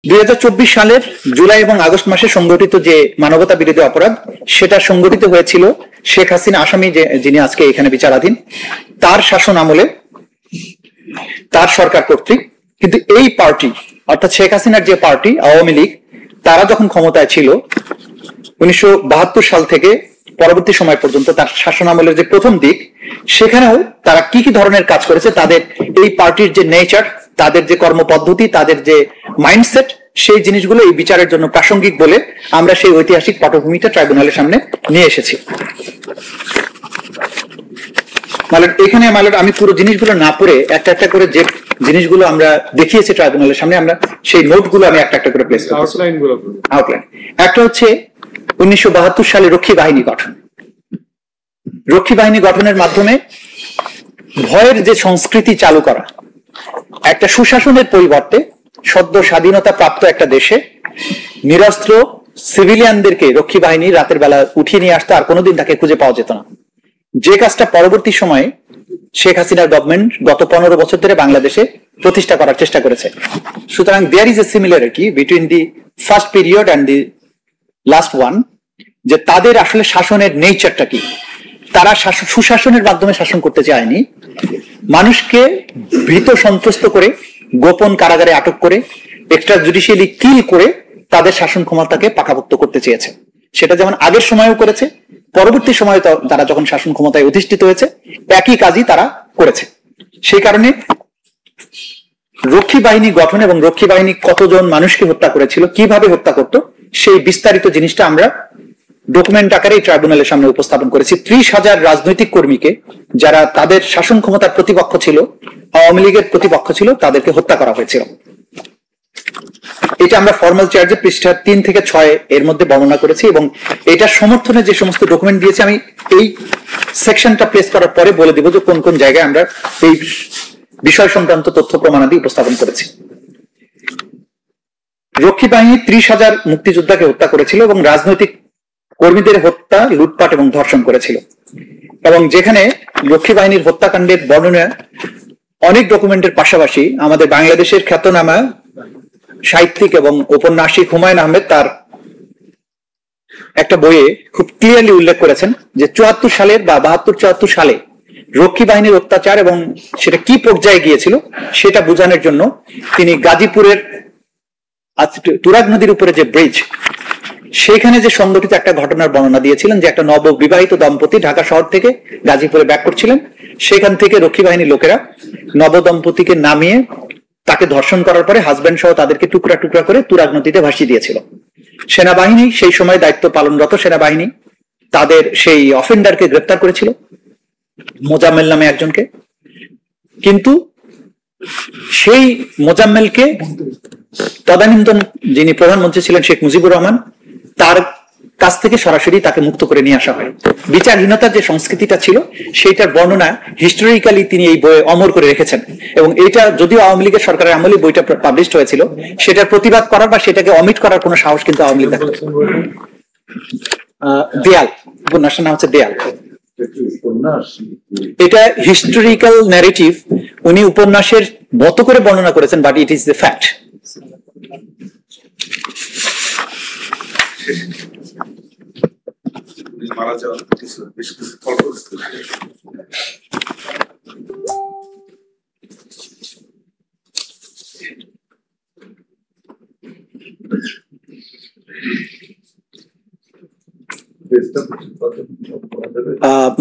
2024 সালের জুলাই এবং আগস্ট মাসে সংগঠিত যে মানবতা বিরোধী অপরাধ, সেটা সংগঠিত হয়েছিল শেখ হাসিনা আসামি যিনি আজকে এখানে বিচারাধীন, তার শাসন আমলে, তার সরকার কর্তৃক। কিন্তু এই পার্টি, অর্থাৎ শেখ হাসিনার যে পার্টি আওয়ামী লীগ, তারা যখন ক্ষমতায় ছিল 1972 সাল থেকে পরবর্তী সময় পর্যন্ত তার শাসন আমলের যে প্রথম দিক, সেখানেও তারা কি কি ধরনের কাজ করেছে, তাদের এই পার্টির যে নেচার, তাদের যে কর্মপদ্ধতি, তাদের যে মাইন্ডসেট, সেই জিনিসগুলো এই বিচারের জন্য প্রাসঙ্গিক বলে আমরা সেই ঐতিহাসিক পটভূমিটা ট্রাইব্যুনালের সামনে নিয়ে এসেছি। এখানে আমি পুরো জিনিসগুলো না পড়ে একটা একটা করে যে জিনিসগুলো আমরা দেখিয়েছি ট্রাইব্যুনালের সামনে, আমরা সেই নোটগুলো আমি একটা একটা করে প্লেস করব। আউটলাইন একটা হচ্ছে 1972 সালে রক্ষী বাহিনী গঠন। রক্ষী বাহিনী গঠনের মাধ্যমে ভয়ের যে সংস্কৃতি চালু করা, একটা সুশাসনের পরিবর্তে সদ্য স্বাধীনতা প্রাপ্ত একটা দেশে নিরস্ত্র সিভিলিয়ানদেরকে রক্ষী বাহিনী রাতের বেলা উঠিয়ে নিয়ে আসতো, আর কোনোদিন তাকে খুঁজে পাওয়া যেত না। যে কাজটা পরবর্তী সময়ে শেখ হাসিনার গভর্নমেন্ট গত 15 বছর ধরে বাংলাদেশে প্রতিষ্ঠা করার চেষ্টা করেছে। সুতরাং there is a similarity between the first period and the last one, যে তাদের আসলে শাসনের নেচারটা কি। তারা সুশাসনের মাধ্যমে শাসন করতে চায়নি, মানুষকে ভীত সন্ত্রস্ত করে, গোপন কারাগারে আটক করে, এক্সট্রা জুডিশিয়ালি কিল করে তাদের শাসন ক্ষমতাকে পাকাপোক্ত করতে চেয়েছে। সেটা যেমন আগের সময়েও করেছে, পরবর্তী সময়ে তারা যখন শাসন ক্ষমতায় অধিষ্ঠিত হয়েছে একই কাজই তারা করেছে। সেই কারণে রক্ষী বাহিনী গঠন এবং রক্ষী বাহিনী কতজন মানুষকে হত্যা করেছিল, কিভাবে হত্যা করত, সেই বিস্তারিত জিনিসটা আমরা ডকুমেন্ট আকারে ট্রাইব্যুনালের সামনে উপস্থাপন করেছি। 30,000 রাজনৈতিক কর্মীকে, যারা তাদের শাসন ক্ষমতার প্রতিপক্ষ ছিল, আওয়ামী লীগের প্রতিপক্ষ ছিল, তাদেরকে হত্যা করা হয়েছিল। এটা আমরা ফর্মাল চার্জে পৃষ্ঠা 3 থেকে 6 এর মধ্যে বর্ণনা করেছি, এবং এটা সমর্থনে যে সমস্ত ডকুমেন্ট দিয়েছি আমি এই সেকশনটা প্লেস করার পরে বলে দিব যে কোন কোন জায়গায় আমরা এই বিষয় সংক্রান্ত তথ্য প্রমাণাদি উপস্থাপন করেছি। রক্ষী বাহিনী 30,000 মুক্তিযোদ্ধাকে হত্যা করেছিল এবং রাজনৈতিক কর্মীদের হত্যা, লুটপাট এবং ধর্ষণ করেছিল। এবং যেখানে রক্ষী বাহিনীর হত্যাকাণ্ডের বর্ণনা অনেক ডকুমেন্টের পাশাপাশি আমাদের বাংলাদেশের খ্যাতনামা সাহিত্যিক এবং ঔপন্যাসিক হুমায়ুন আহমেদ তার একটা বইয়ে খুব ক্লিয়ারলি উল্লেখ করেছেন যে 74 সালের বা 72-74 সালে রক্ষী বাহিনীর অত্যাচার এবং সেটা কি পর্যায়ে গিয়েছিল সেটা বোঝানোর জন্য তিনি গাজীপুরের তুরাগ নদীর উপরে যে ব্রিজ, সেখানে যে সংঘটিত একটা ঘটনার বর্ণনা দিয়েছিলেন, যে একটা নববিবাহিত দম্পতি ঢাকা শহর থেকে গাজীপুরে ব্যাক করছিলেন, সেখান থেকে রক্ষী বাহিনীর লোকেরা নবদম্পতিকে নামিয়ে তাকে ধর্ষণ করার পরে হাজবেন্ড সহ তাদেরকে টুকরা টুকরা করে তুরাগ নদীতে ভাসিয়ে দিয়েছিল। সেনাবাহিনী, সেই সময় দায়িত্ব পালনরত সেনাবাহিনী, তাদের সেই অফেন্ডারকে গ্রেপ্তার করেছিল, মোজাম্মেল নামে একজনকে। কিন্তু সেই মোজাম্মেলকে তদানীন্তন যিনি প্রধানমন্ত্রী ছিলেন শেখ মুজিবুর রহমান, তার কাছ থেকে সরাসরি তাকে মুক্ত করে নিয়ে আসা হয়। বিচারহীনতার যে সংস্কৃতিটা ছিল সেইটার বর্ণনা হিস্টোরিক্যালি তিনি এই বইয়ে অমর করে রেখেছেন। এবং এইটা যদিও আওয়ামী লীগের সরকারের আমলে বইটা পাবলিশড হয়েছিল, সেটার প্রতিবাদ করার বা সেটাকে অমিট করার কোনো সাহস কিন্তু আওয়ামী লীগ দেখায়। দেয়াল, উপন্যাসের নাম হচ্ছে দেয়াল। এটা হিস্টোরিক্যাল ন্যারেটিভ, উনি উপন্যাসের মতো করে বর্ণনা করেছেন, but it is the fact. মারা যাওয়ার কিছু বেশ কিছু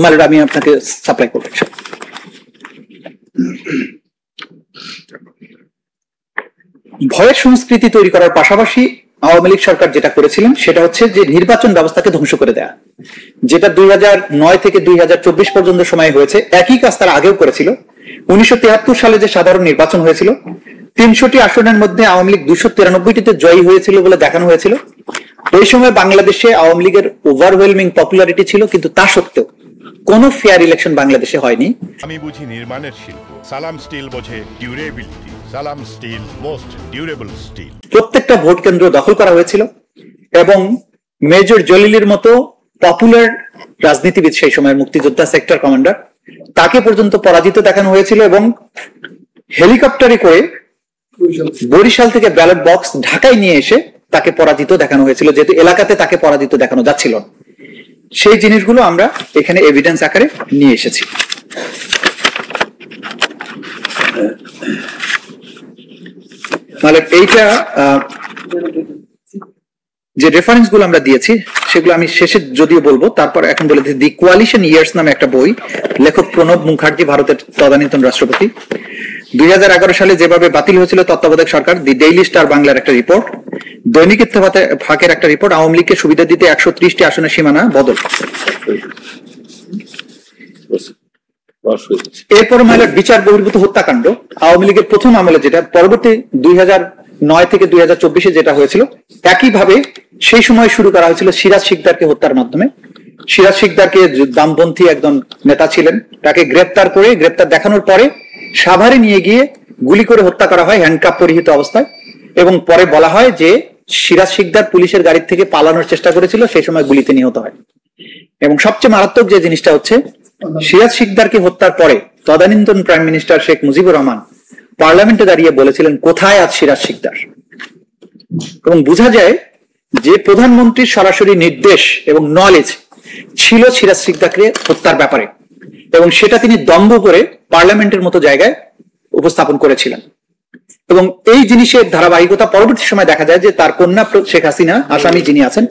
মালের আমি আপনাকে সাপ্লাই করতে চাই। ভয়ের সংস্কৃতি তৈরি করার পাশাপাশি আওয়ামী লীগ সরকার যেটা করেছিলেন সেটা হচ্ছে যে নির্বাচন ব্যবস্থাকে ধ্বংস করে দেয়া, যেটা 2009 থেকে 2024 পর্যন্ত সময় হয়েছে। একই কাজ তারা আগেও করেছিল। 1973 সালে যে সাধারণ নির্বাচন হয়েছিল, 300টি আসনের মধ্যে আওয়ামী লীগ 293টিতে জয়ী হয়েছিল বলে দেখানো হয়েছিল। ওই সময় বাংলাদেশে আওয়ামী লীগের ওভারওয়েলমিং পপুলারিটি ছিল, কিন্তু তা সত্ত্বেও কোনো ফেয়ার ইলেকশন বাংলাদেশে হয়নি। আমি বুঝি নির্মাণের শিল্প, সালাম স্টিল বোঝে ডিউরেবিলিটি, সালাম স্টিল মোস্ট ডিউরেবল স্টিল। প্রত্যেকটা ভোট কেন্দ্র দখল করা হয়েছিল এবং মেজর জলিলের মতো পপুলার রাজনীতিবিদ, সেই সময়ের মুক্তিযোদ্ধা সেক্টর কমান্ডার, তাকে পর্যন্ত পরাজিত দেখানো হয়েছিল এবং হেলিকপ্টারে করে বরিশাল থেকে ব্যালট বক্স ঢাকায় নিয়ে এসে তাকে পরাজিত দেখানো হয়েছিল, যেহেতু এলাকাতে তাকে পরাজিত দেখানো যাচ্ছিল। সেই জিনিসগুলো আমরা এখানে এভিডেন্স আকারে নিয়ে এসেছি। মানে এইটা যে রেফারেন্স গুলো আমরা দিয়েছি সেগুলো আমি শেষে যদিও বলবো, তারপর এখন বলে দিই। দি কোয়ালিশন ইয়ার্স নামে একটা বই, লেখক প্রণব মুখার্জি, ভারতের তদানীন্তন রাষ্ট্রপতি। 2011 সালে যেভাবে বাতিল হয়েছিল তত্ত্বাবধায়ক সরকার, দি ডেইলি স্টার বাংলার একটা রিপোর্ট, দৈনিক ইত্তেফাকের একটা রিপোর্ট, আওয়ামী লীগকে সুবিধা দিতে 130টি আসনের সীমানা বদল। এরপর মাইলার বিচার বহির্ভূত হত্যাকাণ্ড, আওয়ামী লীগের প্রথম আমলে যেটা, পরবর্তী 2009 থেকে 2024 যেটা হয়েছিল, একইভাবে সেই সময় শুরু করা হয়েছিল সিরাজ শিকদারকে হত্যার মাধ্যমে। সিরাজ শিকদারকে বামপন্থী একজন নেতা ছিলেন, তাকে গ্রেপ্তার দেখানোর পরে সাভারে নিয়ে গিয়ে গুলি করে হত্যা করা হয় হ্যান্ডকাপ পরিহিত অবস্থায়, এবং পরে বলা হয় যে সিরাজ শিকদার পুলিশের গাড়ি থেকে পালানোর চেষ্টা করেছিল, সেই সময় গুলিতে নিহত হয়। এবং সবচেয়ে মারাত্মক যে জিনিসটা হচ্ছে, সিরাজ শিকদারকে হত্যার পরে তদানীন্তন প্রাইম মিনিস্টার শেখ মুজিবুর রহমান পার্লামেন্টে দাঁড়িয়ে বলেছিলেন, কোথায় আজ সিরাজ শিকদার? এবং বোঝা যায় যে প্রধানমন্ত্রীর সরাসরি নির্দেশ এবং নলেজ ছিল সিরাজ শিকদারকে হত্যার ব্যাপারে, এবং সেটা তিনি দম্ভ করে পার্লামেন্টের মতো জায়গায় উপস্থাপন করেছিলেন। এবং এই জিনিসের ধারাবাহিকতা পরবর্তী সময় দেখা যায় যে তার কন্যা শেখ হাসিনা, আসামি যিনি আছেন,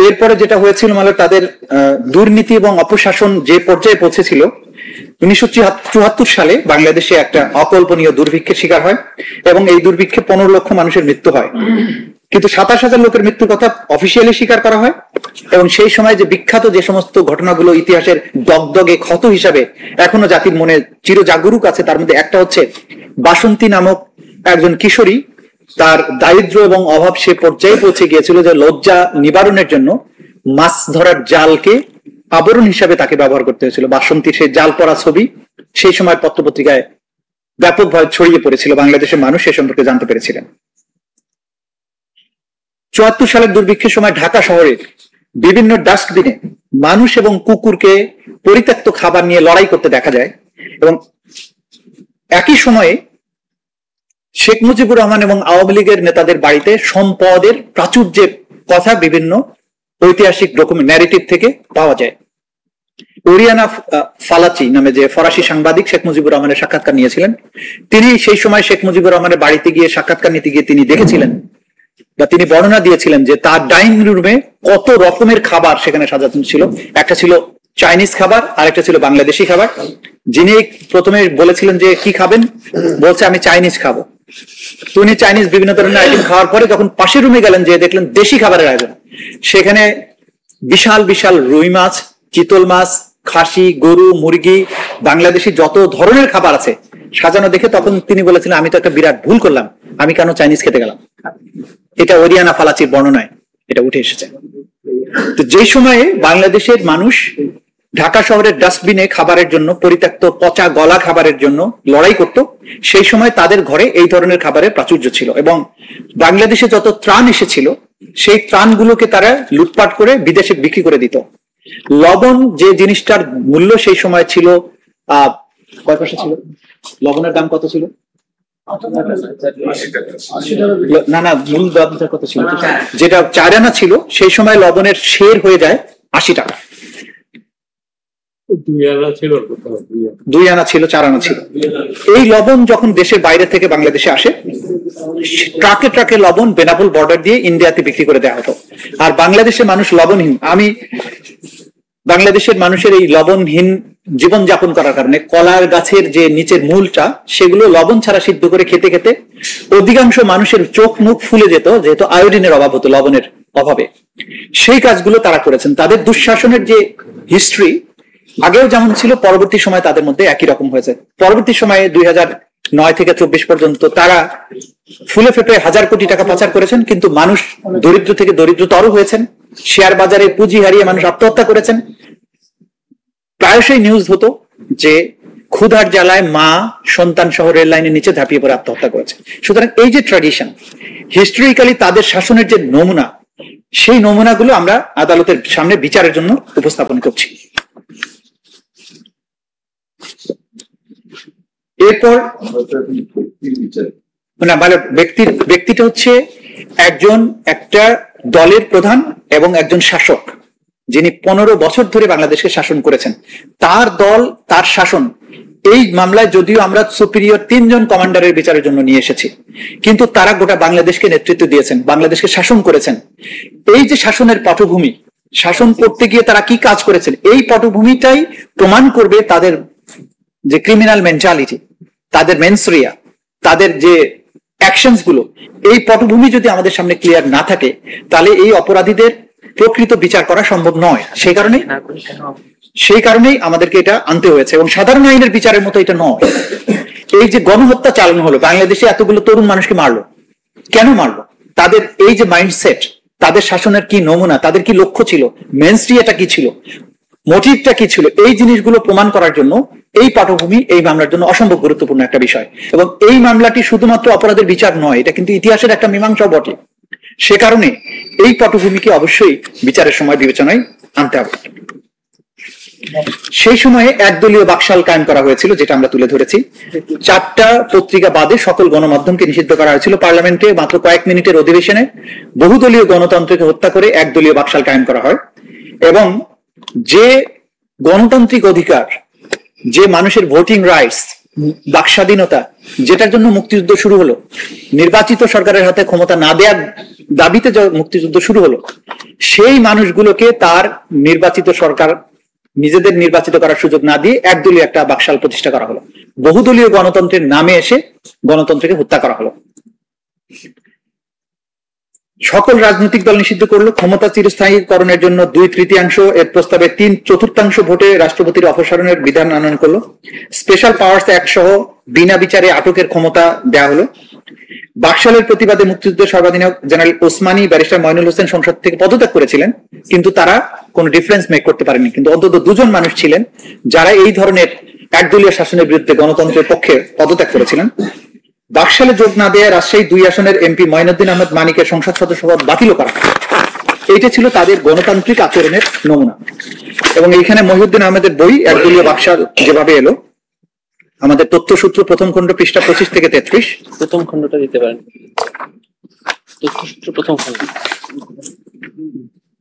এরপরে যেটা হয়েছিল মানে তাদের দুর্নীতি এবং অপশাসন যে পর্যায়ে পৌঁছেছিল, 1974 সালে বাংলাদেশে একটা অকল্পনীয় দুর্ভিক্ষের শিকার হয়, এবং এই দুর্ভিক্ষে 15 লক্ষ মানুষের মৃত্যু হয়। কিন্তু 27,000 লোকের মৃত্যুর কথা অফিসিয়ালি স্বীকার করা হয়। এবং সেই সময় যে বিখ্যাত যে সমস্ত ঘটনাগুলো ইতিহাসের দগদগে ক্ষত হিসাবে এখনো জাতির মনে চিরজাগরুক আছে, তার মধ্যে একটা হচ্ছে বাসন্তী নামক একজন কিশোরী, তার দারিদ্র এবং অভাব সে পর্যায়ে পৌঁছে গিয়েছিল যে লজ্জা নিবারণের জন্য মাছ ধরার জালকে আবরণ হিসাবে তাকে ব্যবহার করতে হয়েছিল। বাসন্তীর সেই জাল পড়া ছবি সেই সময় পত্রপত্রিকায় ব্যাপকভাবে ছড়িয়ে পড়েছিল, বাংলাদেশের মানুষ সে সম্পর্কে জানতে পেরেছিলেন। 74 সালের দুর্ভিক্ষের সময় ঢাকা শহরে বিভিন্ন ডাস্টবিনে মানুষ এবং কুকুরকে পরিত্যক্ত খাবার নিয়ে লড়াই করতে দেখা যায়। এবং একই সময়ে শেখ মুজিবুর রহমান এবং আওয়ামী লীগের নেতাদের বাড়িতে সম্পদের প্রাচুর্যের কথা বিভিন্ন ঐতিহাসিক ডকুমেন্ট ন্যারেটিভ থেকে পাওয়া যায়। ওরিয়ানা ফালাচি নামে যে ফরাসি সাংবাদিক শেখ মুজিবুর রহমানের সাক্ষাৎকার নিয়েছিলেন, তিনি সেই সময় শেখ মুজিবুর রহমানের বাড়িতে গিয়ে সাক্ষাৎকার নিতে গিয়ে তিনি দেখেছিলেন বা তিনি বর্ণনা দিয়েছিলেন যে তার ডাইনিং রুমে কত রকমের খাবার সেখানে সাজানো ছিল। একটা ছিল চাইনিজ খাবার, আরেকটা ছিল বাংলাদেশি খাবার। যিনি প্রথমে বলেছিলেন যে কি খাবেন, বলছে আমি চাইনিজ খাবো। উনি চাইনিজ বিভিন্ন ধরনের আইটেম খাওয়ার পরে যখন পাশের রুমে গেলেন, যে দেখলেন দেশি খাবারের আয়োজন, সেখানে বিশাল বিশাল রুই মাছ, চিতল মাছ, খাসি, গরু, মুরগি, বাংলাদেশি যত ধরনের খাবার আছে সাজানো দেখে তখন তিনি বলেছিলেন আমি তো একটা বিরাট ভুল করলাম, আমি কেন চাইনিজ খেতে গেলাম। এটা ওরিয়ানা ফালাচির বর্ণনায় এটা উঠে এসেছে। তো যেই সময়ে বাংলাদেশের মানুষ ঢাকা শহরের ডাস্টবিনে খাবারের জন্য, পরিত্যক্ত পচা গলা খাবারের জন্য লড়াই করত, সেই সময় তাদের ঘরে এই ধরনের খাবারের প্রাচুর্য ছিল। এবং বাংলাদেশে যত ত্রাণ এসেছিল সেই ত্রাণগুলোকে তারা লুটপাট করে বিদেশে বিক্রি করে দিত। লবণ যে জিনিসটার মূল্য সেই সময় ছিল কয় পয়সা ছিল? লবণের দাম কত ছিল? না না, মূল দামটা কত ছিল? যেটা 4 আনা ছিল সেই সময় লবণের শের হয়ে যায় 80 টাকা। 2 আনা ছিল, 4 আনা ছিল। এই লবণ যখন দেশের বাইরে থেকে বাংলাদেশে আসে, ট্রাকে ট্রাকে লবণ বেনাপোল বর্ডার দিয়ে ইন্ডিয়াতে বিক্রি করে দেওয়া হতো। আর বাংলাদেশের মানুষ লবণহীন, বাংলাদেশের মানুষের এই লবণহীন জীবন যাপন করার কারণে কলার গাছের যে নিচের মূলটা, সেগুলো লবণ ছাড়া সিদ্ধ করে খেতে খেতে অধিকাংশ মানুষের চোখ মুখ ফুলে যেত, যেহেতু আয়োডিনের অভাব হতো লবণের অভাবে। সেই কাজগুলো তারা করেছেন। তাদের দুঃশাসনের যে হিস্ট্রি আগেও যেমন ছিল, পরবর্তী সময় তাদের মধ্যে একই রকম হয়েছে। পরবর্তী সময়ে 2009 থেকে 24 পর্যন্ত তারা ফুলে ফেপে 1000 কোটি টাকা পাচার করেছেন, কিন্তু মানুষ দরিদ্র থেকে দরিদ্রতর হয়েছেন। শেয়ার বাজারে পুঁজি হারিয়ে মানুষ আত্মহত্যা করেছেন। প্রায়শই নিউজ হতো যে ক্ষুধার জ্বালায় মা সন্তান সহ রেল লাইনের নিচে ঝাঁপিয়ে পড়ে আত্মহত্যা করেছে। সুতরাং এই যে ট্র্যাডিশন, হিস্টোরিক্যালি তাদের শাসনের যে নমুনা, সেই নমুনাগুলো আমরা আদালতের সামনে বিচারের জন্য উপস্থাপন করছি। এরপর না, মানে ব্যক্তিটা হচ্ছে একটা দলের প্রধান এবং একজন শাসক, যিনি 15 বছর ধরে বাংলাদেশকে শাসন করেছেন। তার দল, তার শাসন, এই মামলায় যদিও আমরা সুপিরিয়র 3 জন কমান্ডারের বিচারের জন্য নিয়ে এসেছি, কিন্তু তারা গোটা বাংলাদেশকে নেতৃত্ব দিয়েছেন, বাংলাদেশকে শাসন করেছেন। এই যে শাসনের পটভূমি, শাসন করতে গিয়ে তারা কি কাজ করেছেন, এই পটভূমিটাই প্রমাণ করবে তাদের যে ক্রিমিনাল মেন্টালিটি, তাদের মেন্সরিয়া, তাদের যে অ্যাকশনস গুলো। এই পটভূমি যদি আমাদের সামনে ক্লিয়ার না থাকে, তাহলে এই অপরাধীদের প্রকৃত বিচার করা সম্ভব নয়। সেই কারণেই আমাদেরকে এটা আনতে হয়েছে, এবং সাধারণ আইনের বিচারের মতো এটা নয়। এই যে গণহত্যা চালানো হলো, বাংলাদেশে এতগুলো তরুণ মানুষকে মারলো, কেন মারলো? তাদের এই যে মাইন্ডসেট, তাদের শাসনের কি নমুনা, তাদের কি লক্ষ্য ছিল, মেন্সরিয়াটা কি ছিল, মোটিভটা কি ছিল, এই জিনিসগুলো প্রমাণ করার জন্য এই পটভূমি এই মামলার জন্য অসম্ভব গুরুত্বপূর্ণ একটা বিষয়। এবং এই মামলাটি শুধুমাত্র অপরাধের বিচার নয়, এটা কিন্তু ইতিহাসের একটা মীমাংসাও বটে। সে কারণে এই পটভূমিকে অবশ্যই বিচারের সময় বিবেচনায় আনতে হবে। সেই সময়ে একদলীয় বাকশাল কায়েম করা হয়েছিল, যেটা আমরা তুলে ধরেছি। 4টা পত্রিকা বাদে সকল গণমাধ্যমকে নিষিদ্ধ করা হয়েছিল। পার্লামেন্টে মাত্র কয়েক মিনিটের অধিবেশনে বহুদলীয় গণতন্ত্রকে হত্যা করে একদলীয় বাকশাল কায়েম করা হয়। এবং যে গণতান্ত্রিক অধিকার, যে মানুষের ভোটিং রাইটস, বাক স্বাধীনতা, যেটার জন্য মুক্তিযুদ্ধ শুরু হলো, নির্বাচিত সরকারের হাতে ক্ষমতা না দেওয়ার দাবিতে মুক্তিযুদ্ধ শুরু হলো, সেই মানুষগুলোকে তার নির্বাচিত সরকার নিজেদের নির্বাচিত করার সুযোগ না দিয়ে একদলীয় একটা বাকশাল প্রতিষ্ঠা করা হলো। বহুদলীয় গণতন্ত্রের নামে এসে গণতন্ত্রকে হত্যা করা হলো। সকল রাজনৈতিক দল নিষিদ্ধ করলো। ক্ষমতা চিরস্থায়ীকরণের জন্য 2/3 এর প্রস্তাবে 3/4 ভোটে রাষ্ট্রপতির অপসারণের বিধান আনয়ন করলো। স্পেশাল পাওয়ার্স অ্যাক্ট সহ বিনা বিচারে আটকের ক্ষমতা দেওয়া হলো। বাকশালের প্রতিবাদে মুক্তিযুদ্ধের সর্বাধিনায়ক জেনারেল ওসমানী, ব্যারিস্টার মইনুল হোসেন সংসদ থেকে পদত্যাগ করেছিলেন, কিন্তু তারা কোনো ডিফারেন্স মেক করতে পারেনি। কিন্তু অন্তত 2 জন মানুষ ছিলেন যারা এই ধরনের একদলীয় শাসনের বিরুদ্ধে গণতন্ত্রের পক্ষে পদত্যাগ করেছিলেন। বাকশালে যোগ না দেয় রাজশাহী 2 আসনের এমপি মঈনুদ্দিন আহমেদ মানিকের সংসদ সদস্য পদ বাতিল করা। এইটা ছিল তাদের গণতান্ত্রিক আচরণের নমুনা। এবং এইখানে মহিউদ্দিন আহমেদের বই একদলীয় বাকশাল যেভাবে এলো, আমাদের তথ্যসূত্র প্রথম খণ্ড পৃষ্ঠা 25 থেকে 33। প্রথম খণ্ডটা দিতে পারেন, তথ্যসূত্র প্রথম খণ্ড,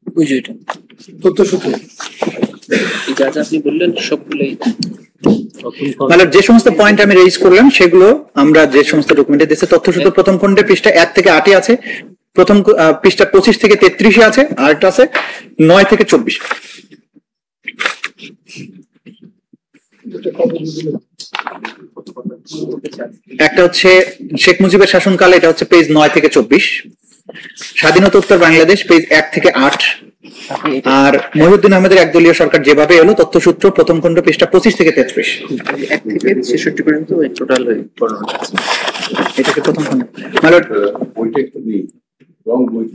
ওই যে এটা তথ্যসূত্র, যা যা আপনি বললেন সবগুলোই। মানে যে সমস্ত পয়েন্ট আমি রেইজ করলাম সেগুলো আমরা যে সমস্ত ডকুমেন্টে দিয়েছে, তথ্যসূত্র প্রথম খণ্ডে পৃষ্ঠা 1 থেকে 8 আছে, প্রথম পৃষ্ঠা 25 থেকে 33 আছে, আর একটা আছে 9 থেকে 24। একটা হচ্ছে শেখ মুজিবের শাসনকালে, এটা হচ্ছে পেজ 9 থেকে 24। স্বাধীনতোত্তর বাংলাদেশ পেজ 1 থেকে 8। আর মহিউদ্দিন আহমেদের একদলীয় সরকার যেভাবে এলো, তথ্যসূত্র প্রথম খণ্ড পৃষ্ঠা 25 থেকে 33। 1 থেকে 66 পর্যন্ত টোটাল বর্ণনা আছে। এটাকে প্রথম খণ্ড মানে বইটা একটু রং বই